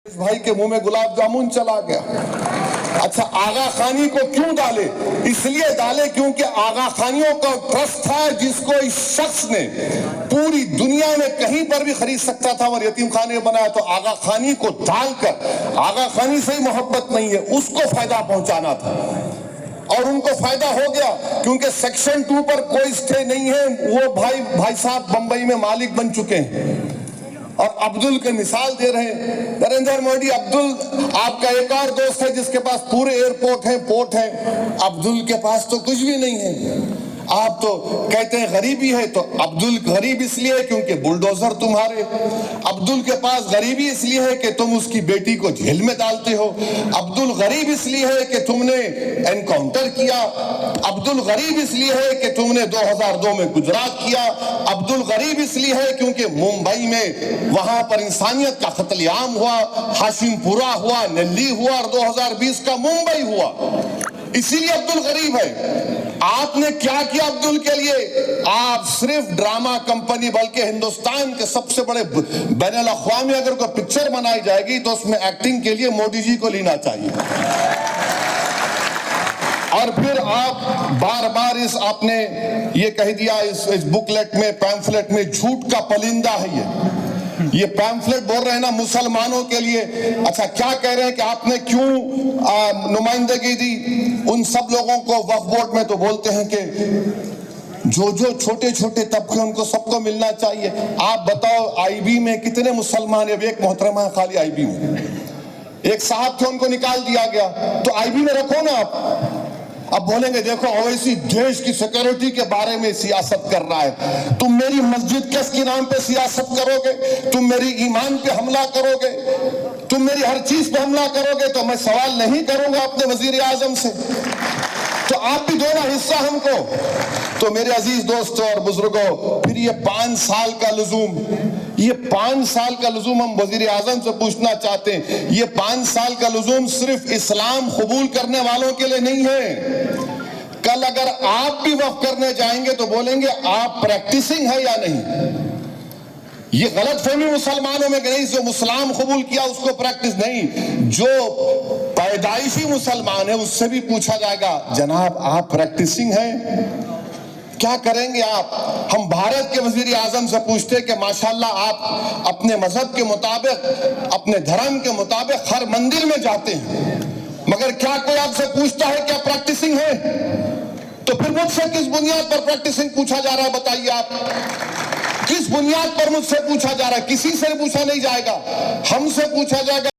भाई के मुंह में गुलाब जामुन चला गया। अच्छा, आगा खानी को क्यों डाले? इसलिए डाले क्योंकि आगा खानियों का ट्रस्ट था जिसको इस शख्स ने पूरी दुनिया में कहीं पर भी खरीद सकता था और यतीम खाने बनाया। तो आगा खानी को डालकर, आगा खानी से ही मोहब्बत नहीं है, उसको फायदा पहुंचाना था और उनको फायदा हो गया क्योंकि सेक्शन 2 पर कोई स्टे नहीं है। वो भाई साहब बंबई में मालिक बन चुके हैं और अब्दुल के मिसाल दे रहे हैं। नरेंद्र मोदी, अब्दुल आपका एक और दोस्त है जिसके पास पूरे एयरपोर्ट हैं, पोर्ट हैं। अब्दुल के पास तो कुछ भी नहीं है। आप तो कहते हैं गरीबी है, तो अब्दुल गरीब इसलिए है क्योंकि बुलडोजर तुम्हारे। अब्दुल के पास गरीबी इसलिए है कि तुम उसकी बेटी को जेल में डालते हो। अब्दुल गरीब इसलिए है कि तुमने एनकाउंटर किया। अब्दुल गरीब इसलिए है कि तुमने 2002 में गुजरात किया। अब्दुल गरीब इसलिए है क्योंकि मुंबई में वहां पर इंसानियत का कत्लेआम हुआ, हाशिमपुरा हुआ, नेल्ली हुआ और 2020 का मुंबई हुआ। इसीलिए अब्दुल गरीब है। आपने क्या किया अब्दुल के लिए? आप सिर्फ ड्रामा कंपनी, बल्कि हिंदुस्तान के सबसे बड़े बैनुल अक़वामी अगर कोई पिक्चर बनाई जाएगी तो उसमें एक्टिंग के लिए मोदी जी को लेना चाहिए। और फिर आप बार बार आपने ये कह दिया इस बुकलेट में, पैम्फलेट में, झूठ का पलिंदा है ये पैम्फलेट बोल रहे हैं ना मुसलमानों के लिए। अच्छा, क्या कह रहे हैं कि आपने क्यों नुमाइंदगी दी उन सब लोगों को वक्फ बोर्ड में? तो बोलते हैं कि जो छोटे छोटे तबके उनको सबको मिलना चाहिए। आप बताओ आईबी में कितने मुसलमान है? एक मोहतरमा खाली आईबी में, एक साहब थे उनको निकाल दिया गया। तो आईबी में रखो ना आप। अब बोलेंगे देखो ओवैसी देश की सिक्योरिटी के बारे में सियासत कर रहा है। तुम मेरी मस्जिद के नाम पे सियासत करोगे, तुम मेरी ईमान पे हमला करोगे, तुम मेरी हर चीज पे हमला करोगे, तो मैं सवाल नहीं करूंगा अपने वजीर आजम से। तो आप भी दो ना हिस्सा हमको। तो मेरे अजीज दोस्तों और बुजुर्गों, फिर ये 5 साल का लुजूम, ये 5 साल का लुजूम हम वजीर आजम से पूछना चाहते हैं। ये 5 साल का लुजूम सिर्फ इस्लाम कबूल करने वालों के लिए नहीं है। कल अगर आप भी वक्फ करने जाएंगे तो बोलेंगे आप प्रैक्टिसिंग है या नहीं। ये गलत फहमी मुसलमानों में नहीं, जो मुसलाम कबूल किया उसको प्रैक्टिस नहीं, जो पैदाइशी मुसलमान है उससे भी पूछा जाएगा जनाब आप प्रैक्टिसिंग है? क्या करेंगे आप? हम भारत के वजीर आजम से पूछते कि माशाल्लाह आप अपने मजहब के मुताबिक, अपने धर्म के मुताबिक हर मंदिर में जाते हैं, मगर क्या कोई आपसे पूछता है क्या प्रैक्टिसिंग है? तो फिर मुझसे किस बुनियाद पर प्रैक्टिसिंग पूछा जा रहा है? बताइए आप, किस बुनियाद पर मुझसे पूछा जा रहा है? किसी से पूछा नहीं जाएगा, हमसे पूछा जाएगा।